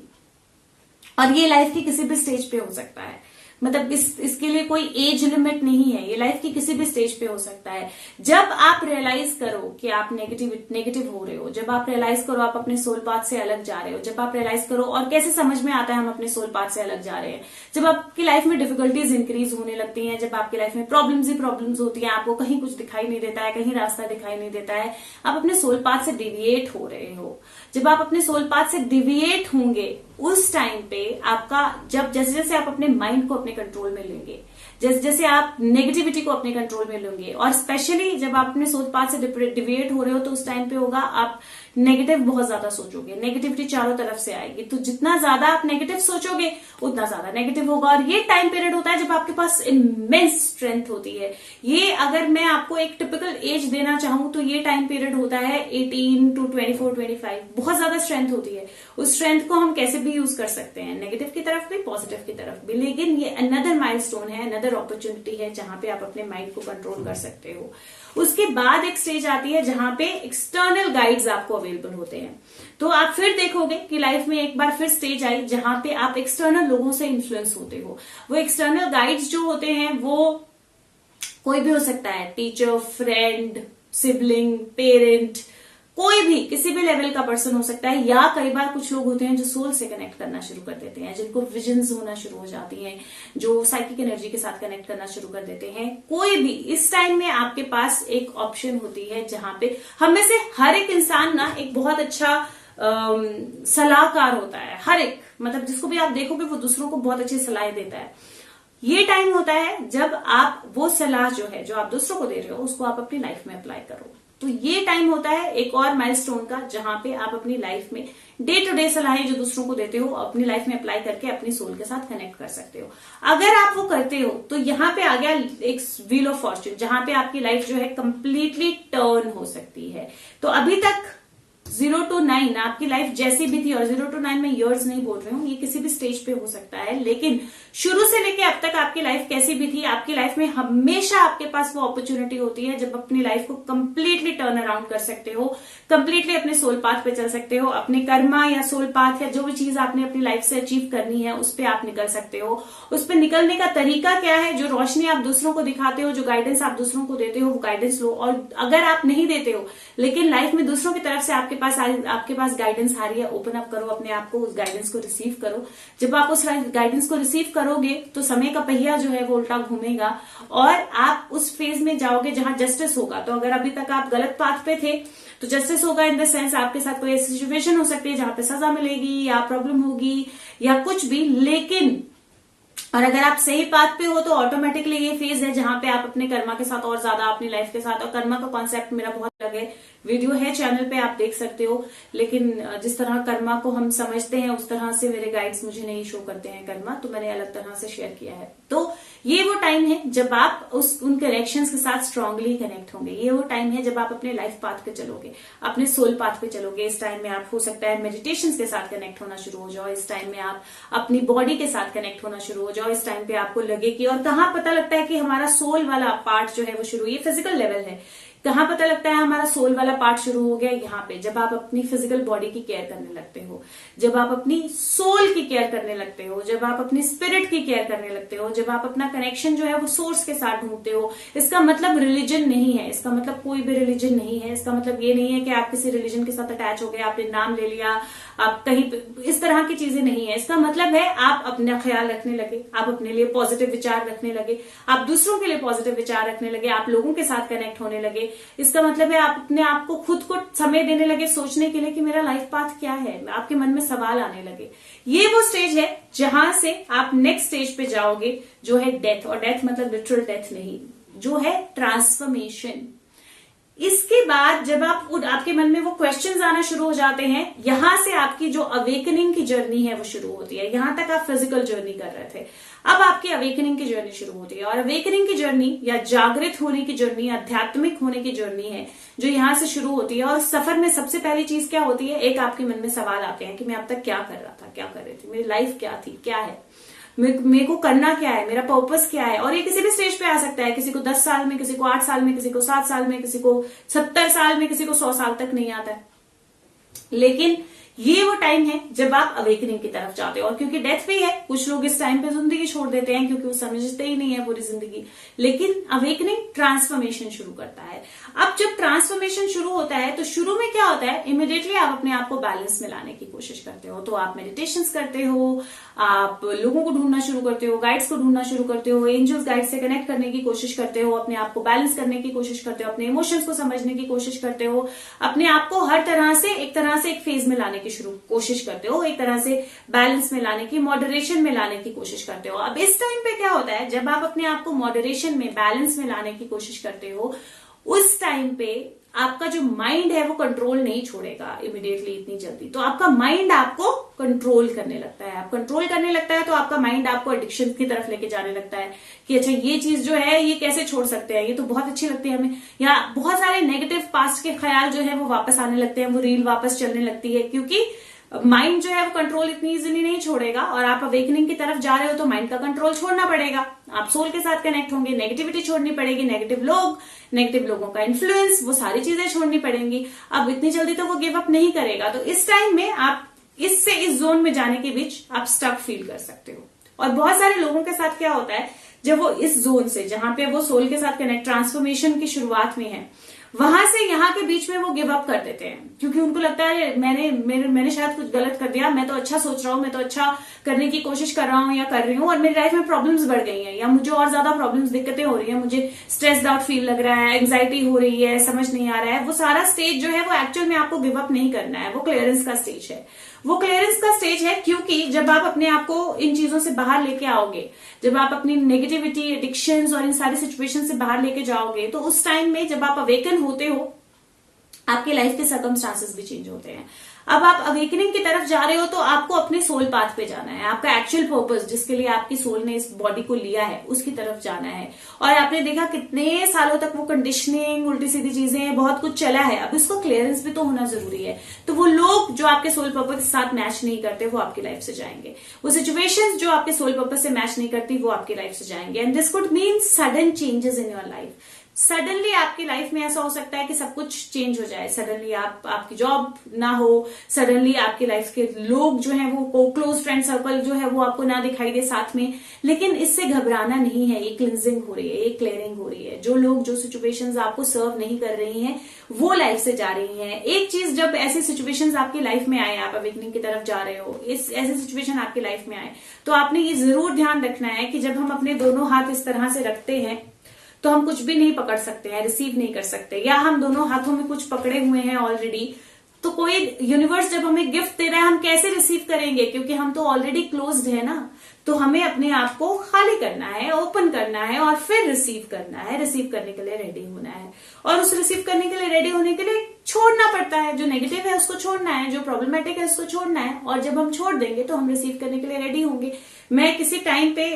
Speaker 1: और ये लाइफ की किसी भी स्टेज पे हो सकता है। मतलब इसके लिए कोई एज लिमिट नहीं है, ये लाइफ की किसी भी स्टेज पे हो सकता है। जब आप रियलाइज करो कि आप नेगेटिव हो रहे हो, जब आप रियलाइज करो आप अपने सोल पाथ से अलग जा रहे हो, जब आप रियलाइज करो, और कैसे समझ में आता है हम अपने सोल पाथ से अलग जा रहे हैं, जब आपकी लाइफ में डिफिकल्टीज इंक्रीज होने लगती हैं, जब आपकी लाइफ में प्रॉब्लम्स ही प्रॉब्लम्स होती हैं, आपको कहीं कुछ दिखाई नहीं देता है, कहीं रास्ता दिखाई नहीं देता है, आप अपने सोल पाथ से डिविएट हो रहे हो। जब आप अपने सोल पाथ से डिविएट होंगे उस टाइम पे आपका, जब जैसे जैसे आप अपने माइंड को अपने कंट्रोल में लेंगे, जैसे जैसे आप नेगेटिविटी को अपने कंट्रोल में लेंगे, और स्पेशली जब आप अपने सोच पाथ से डिविएट हो रहे हो, तो उस टाइम पे होगा आप नेगेटिव बहुत ज्यादा सोचोगे, नेगेटिविटी चारों तरफ से आएगी। तो जितना ज्यादा आप नेगेटिव सोचोगे उतना ज्यादा नेगेटिव होगा। और ये टाइम पीरियड होता है जब आपके पास इमेंस स्ट्रेंथ होती है। ये अगर मैं आपको एक टिपिकल एज देना चाहूं तो ये टाइम पीरियड होता है 18 to 24, 25। बहुत ज्यादा स्ट्रेंथ होती है। उस स्ट्रेंथ को हम कैसे भी यूज कर सकते हैं, नेगेटिव की तरफ भी, पॉजिटिव की तरफ भी। लेकिन ये अनदर माइलस्टोन है, अनदर अपॉर्चुनिटी है जहां पे आप अपने माइंड को कंट्रोल कर सकते हो। उसके बाद एक स्टेज आती है जहां पे एक्सटर्नल गाइड्स आपको अवेलेबल होते हैं। तो आप फिर देखोगे कि लाइफ में एक बार फिर स्टेज आई जहां पे आप एक्सटर्नल लोगों से इन्फ्लुएंस होते हो। वो एक्सटर्नल गाइड्स जो होते हैं वो कोई भी हो सकता है, टीचर, फ्रेंड, सिबलिंग, पेरेंट, कोई भी किसी भी लेवल का पर्सन हो सकता है। या कई बार कुछ लोग होते हैं जो सोल से कनेक्ट करना शुरू कर देते हैं, जिनको विजन्स होना शुरू हो जाती हैं, जो साइकिक एनर्जी के साथ कनेक्ट करना शुरू कर देते हैं। कोई भी इस टाइम में आपके पास एक ऑप्शन होती है जहां पे हम में से हर एक इंसान ना एक बहुत अच्छा सलाहकार होता है। हर एक, मतलब जिसको भी आप देखोगे वो दूसरों को बहुत अच्छी सलाह देता है। ये टाइम होता है जब आप वो सलाह जो है, जो आप दूसरों को दे रहे हो, उसको आप अपनी लाइफ में अप्लाई करो। तो ये टाइम होता है एक और माइलस्टोन का, जहां पे आप अपनी लाइफ में डे टू डे सलाहें जो दूसरों को देते हो अपनी लाइफ में अप्लाई करके अपनी सोल के साथ कनेक्ट कर सकते हो। अगर आप वो करते हो तो यहाँ पे आ गया एक व्हील ऑफ फॉर्च्यून, जहां पे आपकी लाइफ जो है कंप्लीटली टर्न हो सकती है। तो अभी तक 0 to 9 आपकी लाइफ जैसी भी थी, और 0 to 9 में ईयर्स नहीं बोल रही हूँ, ये किसी भी स्टेज पे हो सकता है, लेकिन शुरू से लेके अब तक आपकी लाइफ कैसी भी थी, आपकी लाइफ में हमेशा आपके पास वो अपॉर्चुनिटी होती है जब अपनी लाइफ को कंप्लीटली टर्न अराउंड कर सकते हो, कंप्लीटली अपने सोल पाथ पे चल सकते हो, अपने कर्मा या सोल पाथ या जो भी चीज आपने अपनी लाइफ से अचीव करनी है उस पर आप निकल सकते हो। उस पर निकलने का तरीका क्या है, जो रोशनी आप दूसरों को दिखाते हो, जो गाइडेंस आप दूसरों को देते हो, वो गाइडेंस लो। और अगर आप नहीं देते हो लेकिन लाइफ में दूसरों की तरफ से आपके पास गाइडेंस आ रही है, ओपन अप करो अपने आप को, उस गाइडेंस को रिसीव करो। जब आप उस गाइडेंस को रिसीव करोगे तो समय का पहिया जो है वो उल्टा घूमेगा और आप उस फेज में जाओगे जहां जस्टिस होगा। तो अगर अभी तक आप गलत पाथ पे थे तो जस्टिस होगा, इन द सेंस आपके साथ कोई ऐसी सिचुएशन हो सकती है जहां पे सजा मिलेगी या प्रॉब्लम होगी या कुछ भी। लेकिन और अगर आप सही पाथ पे हो तो ऑटोमेटिकली ये फेज है जहां पे आप अपने कर्मा के साथ और ज्यादा अपनी लाइफ के साथ, और कर्मा का कॉन्सेप्ट मेरा बहुत अलग है, वीडियो है चैनल पे, आप देख सकते हो। लेकिन जिस तरह कर्मा को हम समझते हैं उस तरह से मेरे गाइड्स मुझे नहीं शो करते हैं कर्मा, तो मैंने अलग तरह से शेयर किया है। तो ये वो टाइम है जब आप उन कनेक्शंस के साथ स्ट्रांगली कनेक्ट होंगे। ये वो टाइम है जब आप अपने लाइफ पाथ पे चलोगे, अपने सोल पाथ पे चलोगे। इस टाइम में आप हो सकता है मेडिटेशन के साथ कनेक्ट होना शुरू हो जाओ, इस टाइम में आप अपनी बॉडी के साथ कनेक्ट होना शुरू हो जाओ। इस टाइम पे आपको लगे कि, और कहाँ पता लगता है कि हमारा सोल वाला पार्ट जो है वो शुरू, ये फिजिकल लेवल है, कहाँ पता लगता है हमारा सोल वाला पार्ट शुरू हो गया, यहाँ पे जब आप अपनी फिजिकल बॉडी की केयर करने लगते हो, जब आप अपनी सोल की केयर करने लगते हो, जब आप अपनी स्पिरिट की केयर करने लगते हो, जब आप अपना कनेक्शन जो है वो सोर्स के साथ ढूंढते हो। इसका मतलब रिलीजन नहीं है, इसका मतलब कोई भी रिलीजन नहीं है, इसका मतलब ये नहीं है कि आप किसी रिलीजन के साथ अटैच हो गए, आपने नाम ले लिया, आप कहीं इस तरह की चीजें नहीं है। इसका मतलब है आप अपना ख्याल रखने लगे, आप अपने लिए पॉजिटिव विचार रखने लगे, आप दूसरों के लिए पॉजिटिव विचार रखने लगे, आप लोगों के साथ कनेक्ट होने लगे। इसका मतलब है आप अपने आप को खुद को समय देने लगे सोचने के लिए कि मेरा लाइफ पाथ क्या है, आपके मन में सवाल आने लगे। ये वो स्टेज है जहां से आप नेक्स्ट स्टेज पे जाओगे जो है डेथ। और डेथ मतलब लिटरल डेथ नहीं, जो है ट्रांसफॉर्मेशन। इसके बाद जब आपके मन में वो क्वेश्चंस आना शुरू हो जाते हैं, यहां से आपकी जो अवेकनिंग की जर्नी है वो शुरू होती है। यहां तक आप फिजिकल जर्नी कर रहे थे, अब आपकी अवेकनिंग की जर्नी शुरू होती है। और अवेकनिंग की जर्नी या जागृत होने की जर्नी, आध्यात्मिक होने की जर्नी है जो यहां से शुरू होती है। और सफर में सबसे पहली चीज क्या होती है, एक आपके मन में सवाल आते हैं कि मैं अब तक क्या कर रहा था, क्या कर रही थी, मेरी लाइफ क्या थी, क्या है, मेरे को करना क्या है, मेरा पर्पस क्या है। और ये किसी भी स्टेज पे आ सकता है, किसी को 10 साल में, किसी को 8 साल में, किसी को 7 साल में, किसी को 70 साल में, किसी को 100 साल तक नहीं आता है। लेकिन ये वो टाइम है जब आप अवेकनिंग की तरफ जाते हो। और क्योंकि डेथ भी है, कुछ लोग इस टाइम पे जिंदगी छोड़ देते हैं क्योंकि वो समझते ही नहीं है पूरी जिंदगी। लेकिन अवेकनिंग ट्रांसफॉर्मेशन शुरू करता है। अब जब ट्रांसफॉर्मेशन शुरू होता है तो शुरू में क्या होता है, इमिडिएटली आप अपने आप को बैलेंस में लाने की कोशिश करते हो। तो आप मेडिटेशंस करते हो, आप लोगों को ढूंढना शुरू करते हो, गाइड्स को ढूंढना शुरू करते हो, एंजल्स गाइड से कनेक्ट करने की कोशिश करते हो, अपने आप को बैलेंस करने की कोशिश करते हो, अपने इमोशंस को समझने की कोशिश करते हो, अपने आप को हर तरह से एक फेज में लाने की कोशिश करते हो, एक तरह से बैलेंस में लाने की, मॉडरेशन में लाने की कोशिश करते हो। अब इस टाइम पे क्या होता है, जब आप अपने आप को मॉडरेशन में, बैलेंस में लाने की कोशिश करते हो, उस टाइम पे आपका जो माइंड है वो कंट्रोल नहीं छोड़ेगा इमीडिएटली इतनी जल्दी। तो आपका माइंड आपको कंट्रोल करने लगता है। आप कंट्रोल करने लगता है तो आपका माइंड आपको एडिक्शन की तरफ लेके जाने लगता है कि अच्छा ये चीज जो है ये कैसे छोड़ सकते हैं, ये तो बहुत अच्छी लगती है हमें। या बहुत सारे नेगेटिव पास्ट के ख्याल जो है वो वापस आने लगते हैं, वो रील वापस चलने लगती है, क्योंकि माइंड जो है वो कंट्रोल इतनी इजीली नहीं छोड़ेगा। और आप अवेकनिंग की तरफ जा रहे हो तो माइंड का कंट्रोल छोड़ना पड़ेगा। आप सोल के साथ कनेक्ट होंगे, नेगेटिविटी छोड़नी पड़ेगी, नेगेटिव लोगों का इन्फ्लुएंस, वो सारी चीजें छोड़नी पड़ेंगी। अब इतनी जल्दी तो वो गिव अप नहीं करेगा। तो इस टाइम में आप इससे इस जोन में जाने के बीच आप स्टक फील कर सकते हो। और बहुत सारे लोगों के साथ क्या होता है, जब वो इस जोन से, जहां पे वो सोल के साथ कनेक्ट, ट्रांसफॉर्मेशन की शुरुआत में है, वहां से यहाँ के बीच में वो गिव अप कर देते हैं, क्योंकि उनको लगता है मैंने शायद कुछ गलत कर दिया, मैं तो अच्छा सोच रहा हूँ, मैं तो अच्छा करने की कोशिश कर रहा हूँ या कर रही हूँ, और मेरी लाइफ में प्रॉब्लम्स बढ़ गई हैं, या मुझे और ज्यादा प्रॉब्लम्स, दिक्कतें हो रही हैं, मुझे स्ट्रेस्ड आउट फील लग रहा है, एंग्जाइटी हो रही है, समझ नहीं आ रहा है। वो सारा स्टेज जो है वो एक्चुअल में आपको गिव अप नहीं करना है, वो क्लियरेंस का स्टेज है। वो क्लियरेंस का स्टेज है क्योंकि जब आप अपने आप को इन चीजों से बाहर लेके आओगे, जब आप अपनी नेगेटिविटी, एडिक्शंस और इन सारी सिचुएशन से बाहर लेके जाओगे, तो उस टाइम में जब आप अवेकन होते हो, आपकी लाइफ के सर्कमस्टांसेस भी चेंज होते हैं। अब आप अवेकनिंग की तरफ जा रहे हो तो आपको अपने सोल पाथ पे जाना है, आपका एक्चुअल पर्पस जिसके लिए आपकी सोल ने इस बॉडी को लिया है उसकी तरफ जाना है। और आपने देखा कितने सालों तक वो कंडीशनिंग, उल्टी सीधी चीजें, बहुत कुछ चला है, अब इसको क्लियरेंस भी तो होना जरूरी है। तो वो लोग जो आपके सोल पर्पस के साथ मैच नहीं करते वो आपकी लाइफ से जाएंगे, वो सिचुएशंस जो आपके सोल पर्पस से मैच नहीं करती वो आपकी लाइफ से जाएंगे। And this could mean sudden changes in your life. Suddenly आपकी लाइफ में ऐसा हो सकता है कि सब कुछ चेंज हो जाए, सडनली आपकी जॉब ना हो, सडनली आपकी लाइफ के लोग जो हैं वो क्लोज फ्रेंड सर्कल जो है वो आपको ना दिखाई दे साथ में। लेकिन इससे घबराना नहीं है, ये क्लिंजिंग हो रही है, ये क्लियरिंग हो रही है। जो लोग, जो सिचुएशंस आपको सर्व नहीं कर रही हैं वो लाइफ से जा रही हैं। एक चीज, जब ऐसी सिचुएशंस आपकी लाइफ में आए, आप अवेकनिंग की तरफ जा रहे हो, ऐसी सिचुएशन आपकी लाइफ में आए, तो आपने ये जरूर ध्यान रखना है कि जब हम अपने दोनों हाथ इस तरह से रखते हैं तो हम कुछ भी नहीं पकड़ सकते हैं, रिसीव नहीं कर सकते, या हम दोनों हाथों में कुछ पकड़े हुए हैं ऑलरेडी, तो कोई यूनिवर्स जब हमें गिफ्ट दे रहा है हम कैसे रिसीव करेंगे, क्योंकि हम तो ऑलरेडी क्लोज्ड है ना। तो हमें अपने आप को खाली करना है, ओपन करना है और फिर रिसीव करना है, रिसीव करने के लिए रेडी होना है। और उस रिसीव करने के लिए रेडी होने के लिए छोड़ना पड़ता है, जो नेगेटिव है उसको छोड़ना है, जो प्रॉब्लमेटिक है उसको छोड़ना है। और जब हम छोड़ देंगे तो हम रिसीव करने के लिए रेडी होंगे। मैं किसी टाइम पे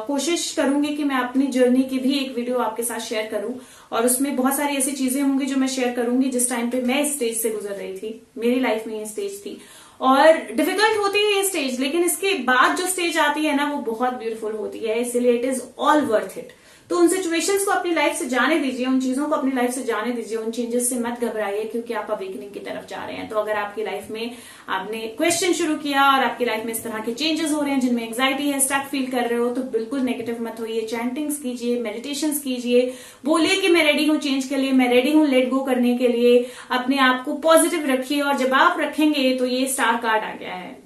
Speaker 1: कोशिश करूंगी कि मैं अपनी जर्नी की भी एक वीडियो आपके साथ शेयर करूं, और उसमें बहुत सारी ऐसी चीजें होंगी जो मैं शेयर करूंगी जिस टाइम पे मैं इस स्टेज से गुजर रही थी, मेरी लाइफ में ये स्टेज थी। और डिफिकल्ट होती है ये स्टेज, लेकिन इसके बाद जो स्टेज आती है ना वो बहुत ब्यूटीफुल होती है, इसलिए it is all worth it. तो उन सिचुएशंस को अपनी लाइफ से जाने दीजिए, उन चीजों को अपनी लाइफ से जाने दीजिए, उन चेंजेस से मत घबराइए, क्योंकि आप अवेकनिंग की तरफ जा रहे हैं। तो अगर आपकी लाइफ में आपने क्वेश्चन शुरू किया और आपकी लाइफ में इस तरह के चेंजेस हो रहे हैं जिनमें एंग्जाइटी है, स्टक फील कर रहे हो, तो बिल्कुल नेगेटिव मत होइए। चैंटिंग्स कीजिए, मेडिटेशंस कीजिए, बोलिए कि मैं रेडी हूं चेंज के लिए, मैं रेडी हूं लेट गो करने के लिए। अपने आप को पॉजिटिव रखिए, और जब आप रखेंगे तो ये स्टार कार्ड आ गया है,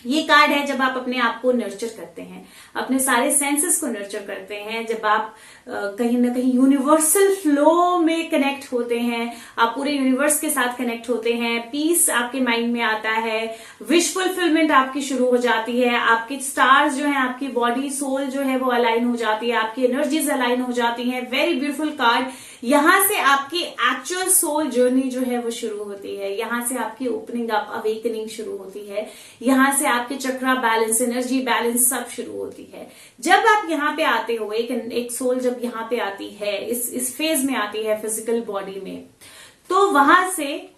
Speaker 1: ये कार्ड है जब आप अपने आप को नर्चर करते हैं, अपने सारे सेंसेस को नर्चर करते हैं, जब आप कहीं ना कहीं यूनिवर्सल फ्लो में कनेक्ट होते हैं, आप पूरे यूनिवर्स के साथ कनेक्ट होते हैं, पीस आपके माइंड में आता है, विश फुलफिलमेंट आपकी शुरू हो जाती है, आपके स्टार्स जो है, आपकी बॉडी सोल जो है वो अलाइन हो जाती है, आपकी एनर्जीज अलाइन हो जाती है। Very beautiful card. यहां से आपकी एक्चुअल सोल जर्नी जो है वो शुरू होती है, यहां से आपकी ओपनिंग अप, अवेकनिंग शुरू होती है, यहां से आपके चक्रा बैलेंस, एनर्जी बैलेंस सब शुरू होती है। जब आप यहाँ पे आते हो, एक सोल जब यहाँ पे आती है, इस फेज में आती है फिजिकल बॉडी में, तो वहां से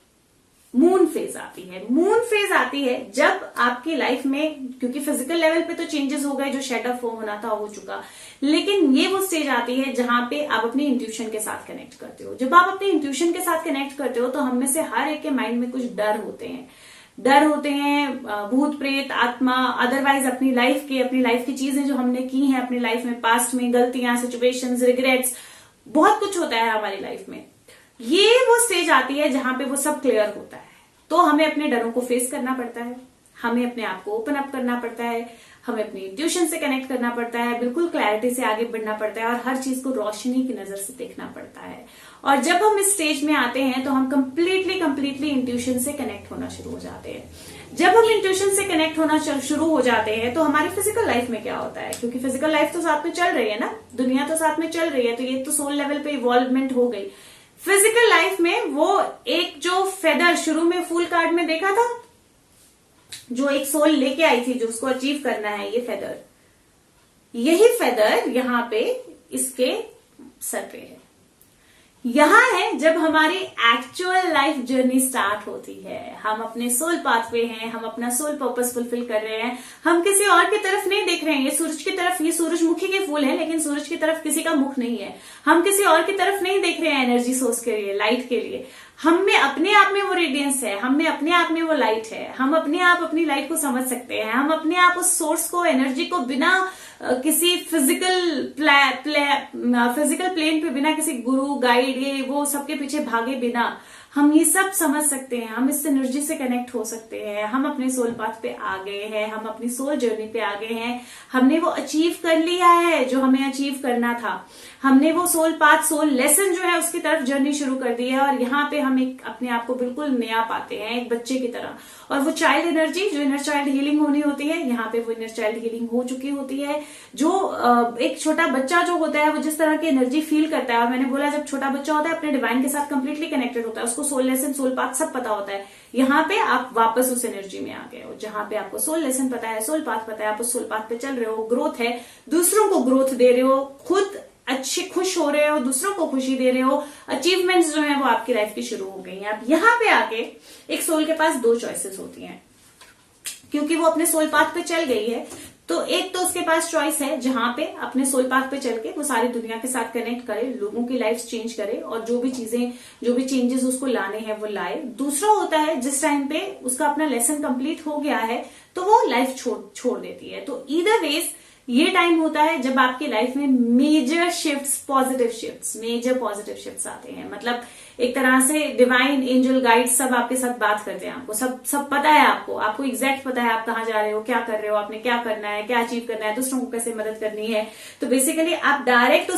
Speaker 1: मून फेज आती है। मून फेज आती है जब आपकी लाइफ में, क्योंकि फिजिकल लेवल पे तो चेंजेस हो गए, जो शेड ऑफ फॉर्म होना था हो चुका, लेकिन ये वो स्टेज आती है जहां पे आप अपनी इंट्यूशन के साथ कनेक्ट करते हो। जब आप अपनी इंट्यूशन के साथ कनेक्ट करते हो तो हम में से हर एक के माइंड में कुछ डर होते हैं, भूत प्रेत, आत्मा, अदरवाइज अपनी लाइफ की चीजें जो हमने की हैं अपनी लाइफ में, पास्ट में, गलतियां, सिचुएशंस, रिग्रेट्स, बहुत कुछ होता है हमारी लाइफ में। ये वो स्टेज आती है जहां पे वो सब क्लियर होता है। तो हमें अपने डरों को फेस करना पड़ता है, हमें अपने आप को ओपन अप करना पड़ता है, हमें अपनी इंट्यूशन से कनेक्ट करना पड़ता है, बिल्कुल क्लैरिटी से आगे बढ़ना पड़ता है और हर चीज को रोशनी की नजर से देखना पड़ता है। और जब हम इस स्टेज में आते हैं तो हम कंप्लीटली इंट्यूशन से कनेक्ट होना शुरू हो जाते हैं। जब हम इंट्यूशन से कनेक्ट होना शुरू हो जाते हैं तो हमारी फिजिकल लाइफ में क्या होता है, क्योंकि फिजिकल लाइफ तो साथ में चल रही है ना, दुनिया तो साथ में चल रही है, तो ये तो सोल लेवल पे इवॉल्वमेंट हो गई। फिजिकल लाइफ में वो एक जो फेदर शुरू में फूल कार्ड में देखा था, जो एक सोल लेके आई थी, जो उसको अचीव करना है, ये फेदर, यही फेदर यहां पे इसके सर पे है। यहां है जब हमारी एक्चुअल लाइफ जर्नी स्टार्ट होती है। हम अपने सोल पाथ पे हैं, हम अपना सोल पर्पस फुलफिल कर रहे हैं, हम किसी और की तरफ नहीं देख रहे हैं। ये सूरज की तरफ, ये सूरजमुखी के फूल है, लेकिन सूरज की तरफ किसी का मुख नहीं है। हम किसी और की तरफ नहीं देख रहे हैं एनर्जी सोर्स के लिए, लाइट के लिए। हम में अपने आप में वो रेडियंस है, हम में अपने आप में वो लाइट है, हम अपने आप अपनी लाइट को समझ सकते हैं, हम अपने आप उस सोर्स को, एनर्जी को बिना किसी फिजिकल प्लेन पे, बिना किसी गुरु गाइड ये वो सबके पीछे भागे बिना हम ये सब समझ सकते हैं, हम इस एनर्जी से कनेक्ट हो सकते हैं। हम अपने सोल पाथ पे आ गए हैं, हम अपनी सोल जर्नी पे आ गए हैं, हमने वो अचीव कर लिया है जो हमें अचीव करना था। हमने वो सोल पाथ, सोल लेसन जो है उसकी तरफ जर्नी शुरू कर दी है और यहाँ पे हम एक अपने आप को बिल्कुल नया पाते हैं, एक बच्चे की तरह। और वो चाइल्ड एनर्जी, जो इनर चाइल्ड हीलिंग होनी होती है, यहाँ पे वो इनर चाइल्ड हीलिंग हो चुकी होती है। जो एक छोटा बच्चा जो होता है वो जिस तरह की एनर्जी फील करता है, और मैंने बोला जब छोटा बच्चा होता है अपने डिवाइन के साथ कंप्लीटली कनेक्टेड होता है, उसको सोल लेसन, सोल पाथ सब पता होता है। यहाँ पे आप वापस उस एनर्जी में आ गए हो जहां पे आपको सोल लेसन पता है, सोल पाथ पता है, आप उस सोल पाथ पे चल रहे हो, ग्रोथ है, दूसरों को ग्रोथ दे रहे हो, खुद अच्छे खुश हो रहे हो, दूसरों को खुशी दे रहे हो, अचीवमेंट्स जो है वो आपकी लाइफ की शुरू हो गई हैं। अब यहाँ पे आके एक सोल के पास दो चॉइसेस होती हैं, क्योंकि वो अपने सोल पाथ पे चल गई है। तो एक तो उसके पास चॉइस है जहां पे अपने सोल पाथ पे चल के वो सारी दुनिया के साथ कनेक्ट करे, लोगों की लाइफ चेंज करे और जो भी चेंजेस उसको लाने हैं वो लाए। दूसरा होता है जिस टाइम पे उसका अपना लेसन कंप्लीट हो गया है तो वो लाइफ छोड़ देती है। तो ईदर वेज ये टाइम होता है जब आपकी लाइफ में major shifts, major positive shifts आते हैं। मतलब एक तरह से डिवाइन एंजल गाइड सब आपके साथ बात करते हैं, आपको सब पता है, आपको एग्जैक्ट पता है आप कहाँ जा रहे हो, क्या कर रहे हो, आपने क्या करना है, क्या अचीव करना है, दूसरों को कैसे मदद करनी है। तो बेसिकली आप डायरेक्ट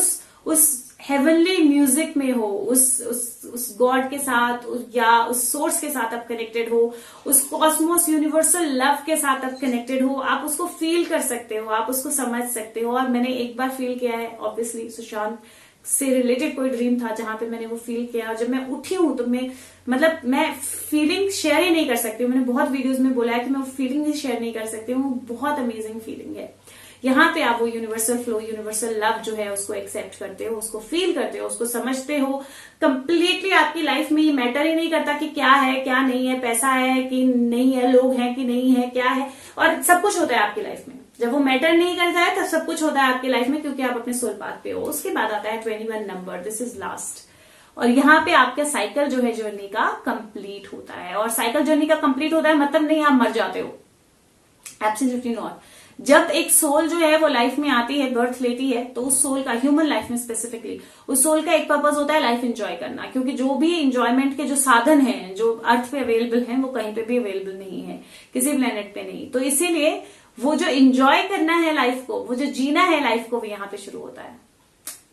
Speaker 1: उस हेवनली म्यूजिक में हो, उस गॉड के साथ या उस सोर्स के साथ आप कनेक्टेड हो, उस कॉस्मोस यूनिवर्सल लव के साथ आप कनेक्टेड हो, आप उसको फील कर सकते हो, आप उसको समझ सकते हो। और मैंने एक बार फील किया है, ऑब्वियसली सुशांत से रिलेटेड कोई ड्रीम था जहां पे मैंने वो फील किया, और जब मैं उठी हूं तो मैं फीलिंग शेयर ही नहीं कर सकती हूँ। मैंने बहुत वीडियोस में बोला है कि मैं वो फीलिंग ही शेयर नहीं कर सकती हूँ, बहुत अमेजिंग फीलिंग है। यहाँ पे आप वो यूनिवर्सल फ्लो, यूनिवर्सल लव जो है उसको एक्सेप्ट करते हो, उसको फील करते हो, उसको समझते हो कंप्लीटली। आपकी लाइफ में ये मैटर ही नहीं करता कि क्या है क्या नहीं है, पैसा है कि नहीं है, लोग हैं कि नहीं है, क्या है, और सब कुछ होता है आपकी लाइफ में। जब वो मैटर नहीं करता है तब सब कुछ होता है आपकी लाइफ में, क्योंकि आप अपने सोल पाथ पे हो। उसके बाद आता है 21 नंबर, दिस इज लास्ट। और यहाँ पे आपका साइकिल जो है जर्नी का कंप्लीट होता है। और साइकिल जर्नी का कंप्लीट होता है मतलब नहीं आप मर जाते हो, एब्सोल्युटली नॉट। जब एक सोल जो है वो लाइफ में आती है, बर्थ लेती है, तो उस सोल का, ह्यूमन लाइफ में स्पेसिफिकली, उस सोल का एक पर्पज होता है लाइफ एंजॉय करना, क्योंकि जो भी एंजॉयमेंट के जो साधन हैं जो अर्थ पे अवेलेबल हैं वो कहीं पे भी अवेलेबल नहीं है, किसी प्लेनेट पे नहीं। तो इसीलिए वो जो एंजॉय करना है लाइफ को, वो जो जीना है लाइफ को, वो यहाँ पे शुरू होता है।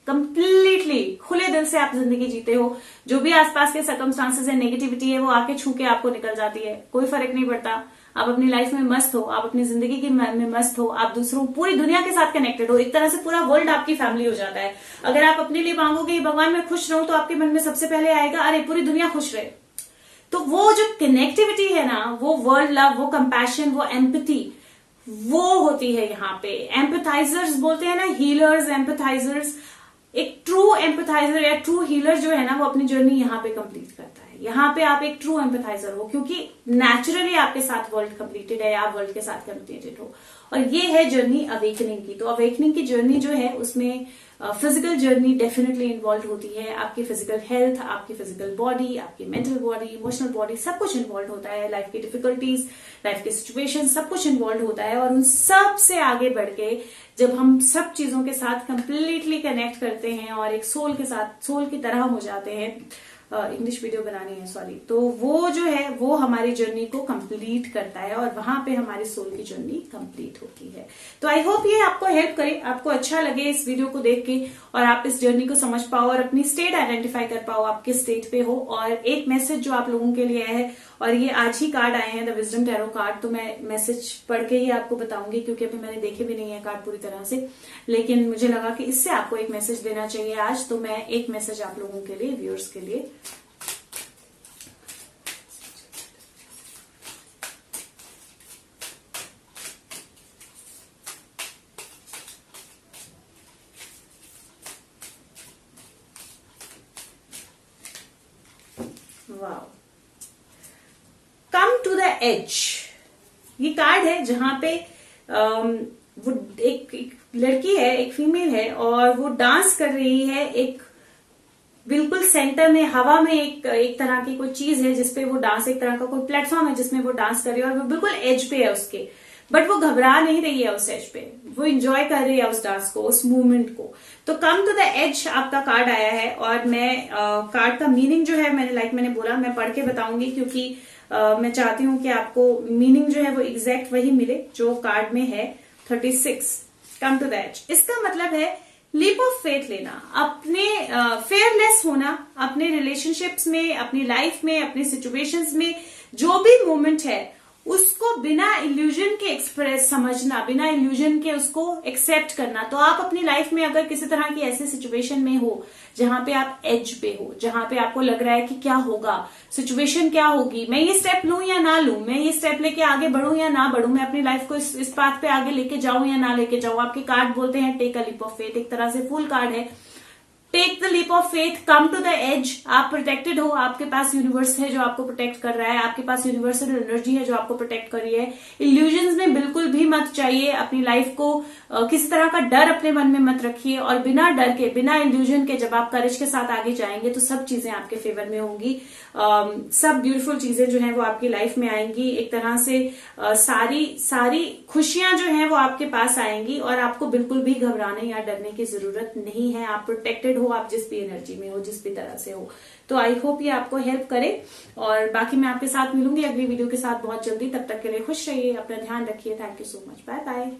Speaker 1: कंप्लीटली खुले दिल से आप जिंदगी जीते हो, जो भी आसपास के सर्कमस्टांसेस है, नेगेटिविटी है, वो आके छू के आपको निकल जाती है, कोई फर्क नहीं पड़ता। आप अपनी लाइफ में मस्त हो, आप अपनी जिंदगी की में मस्त हो, आप दूसरों, पूरी दुनिया के साथ कनेक्टेड हो, एक तरह से पूरा वर्ल्ड आपकी फैमिली हो जाता है। अगर आप अपने लिए मांगोगे भगवान मैं खुश रहूं, तो आपके मन में सबसे पहले आएगा अरे पूरी दुनिया खुश रहे। तो वो जो कनेक्टिविटी है ना, वो वर्ल्ड लव, वो कंपैशन, वो एम्पैथी, वो होती है यहाँ पे। एम्पैथाइजर्स बोलते हैं ना, हीलर्स, एम्पैथाइजर्स। एक ट्रू एम्पैथाइजर या ट्रू हीलर जो है ना, वो अपनी जर्नी यहाँ पे कंप्लीट करता है। यहाँ पे आप एक ट्रू एम्पैथाइजर हो, क्योंकि नेचुरली आपके साथ वर्ल्ड कंप्लीटेड है, आप वर्ल्ड के साथ कंप्लीटेड हो। और ये है जर्नी अवेकनिंग की। तो अवेकनिंग की जर्नी जो है उसमें फिजिकल जर्नी डेफिनेटली इन्वॉल्व होती है। आपकी फिजिकल हेल्थ, आपकी फिजिकल बॉडी, आपकी मेंटल बॉडी, इमोशनल बॉडी, सब कुछ इन्वॉल्व होता है। लाइफ की डिफिकल्टीज, लाइफ की सिचुएशन, सब कुछ इन्वॉल्व होता है। और उन सब से आगे बढ़ के जब हम सब चीजों के साथ कंप्लीटली कनेक्ट करते हैं और एक सोल के साथ, सोल की तरह हो जाते हैं, इंग्लिश वीडियो बनानी है सॉरी, तो वो जो है वो हमारी जर्नी को कंप्लीट करता है और वहां पे हमारी सोल की जर्नी कंप्लीट होती है। तो आई होप ये आपको हेल्प करे, आपको अच्छा लगे इस वीडियो को देख के, और आप इस जर्नी को समझ पाओ और अपनी स्टेट आइडेंटिफाई कर पाओ, आप किस स्टेट पे हो। और एक मैसेज जो आप लोगों के लिए आया है, और ये आज ही कार्ड आए हैं, द विजडम टैरो कार्ड, तो मैं मैसेज पढ़ के ही आपको बताऊंगी, क्योंकि अभी मैंने देखे भी नहीं है कार्ड पूरी तरह से, लेकिन मुझे लगा कि इससे आपको एक मैसेज देना चाहिए आज, तो मैं एक मैसेज आप लोगों के लिए, व्यूअर्स के लिए कम टू द एज, ये कार्ड है जहां पे वो एक लड़की है, एक फीमेल है, और वो डांस कर रही है एक बिल्कुल सेंटर में, हवा में एक तरह की कोई चीज है जिसपे वो डांस, एक तरह का कोई प्लेटफॉर्म है जिसमें वो डांस कर रही है, और वो बिल्कुल एज पे है उसके, बट वो घबरा नहीं रही है उस एज पे, वो इंजॉय कर रही है उस डांस को, उस मूवमेंट को। तो कम टू द एज आपका कार्ड आया है, और मैं कार्ड का मीनिंग जो है, मैंने बोला मैं पढ़ के बताऊंगी, क्योंकि मैं चाहती हूं कि आपको मीनिंग जो है वो एग्जैक्ट वही मिले जो कार्ड में है। 36 कम टू द एज, इसका मतलब है लीप ऑफ फेथ लेना, अपने फेयरलेस होना, अपने रिलेशनशिप्स में, अपनी लाइफ में, अपने सिचुएशंस में जो भी मोमेंट है उसको बिना इल्यूजन के एक्सप्रेस समझना, बिना इल्यूजन के उसको एक्सेप्ट करना। तो आप अपनी लाइफ में अगर किसी तरह की ऐसी सिचुएशन में हो जहां पे आप एज पे हो, जहां पे आपको लग रहा है कि क्या होगा, सिचुएशन क्या होगी, मैं ये स्टेप लूं या ना लूं, मैं ये स्टेप लेके आगे बढ़ूं या ना बढ़ूं, मैं अपनी लाइफ को इस पाथ पे आगे लेके जाऊं या ना लेके जाऊं, आपके कार्ड बोलते हैं take a leap of faith, एक तरह से फुल कार्ड है। Take the leap of faith, come to the edge, आप प्रोटेक्टेड हो, आपके पास यूनिवर्स है जो आपको प्रोटेक्ट कर रहा है, आपके पास यूनिवर्सल एनर्जी है जो आपको प्रोटेक्ट कर रही है। इल्यूजन्स में बिल्कुल भी मत चाहिए, अपनी लाइफ को किसी तरह का डर अपने मन में मत रखिए, और बिना डर के, बिना इल्यूजन के जब आप करेज के साथ आगे जाएंगे तो सब चीजें आपके फेवर में होंगी, सब ब्यूटीफुल चीजें जो है वो आपकी लाइफ में आएंगी, एक तरह से सारी खुशियां जो है वो आपके पास आएंगी, और आपको बिल्कुल भी घबराने या डरने की जरूरत नहीं है। आप प्रोटेक्टेड हो, आप जिस भी एनर्जी में हो, जिस भी तरह से हो। तो आई होप ये आपको हेल्प करे, और बाकी मैं आपके साथ मिलूंगी अगली वीडियो के साथ बहुत जल्दी। तब तक के लिए खुश रहिए, अपना ध्यान रखिए। Thank you so much, bye bye.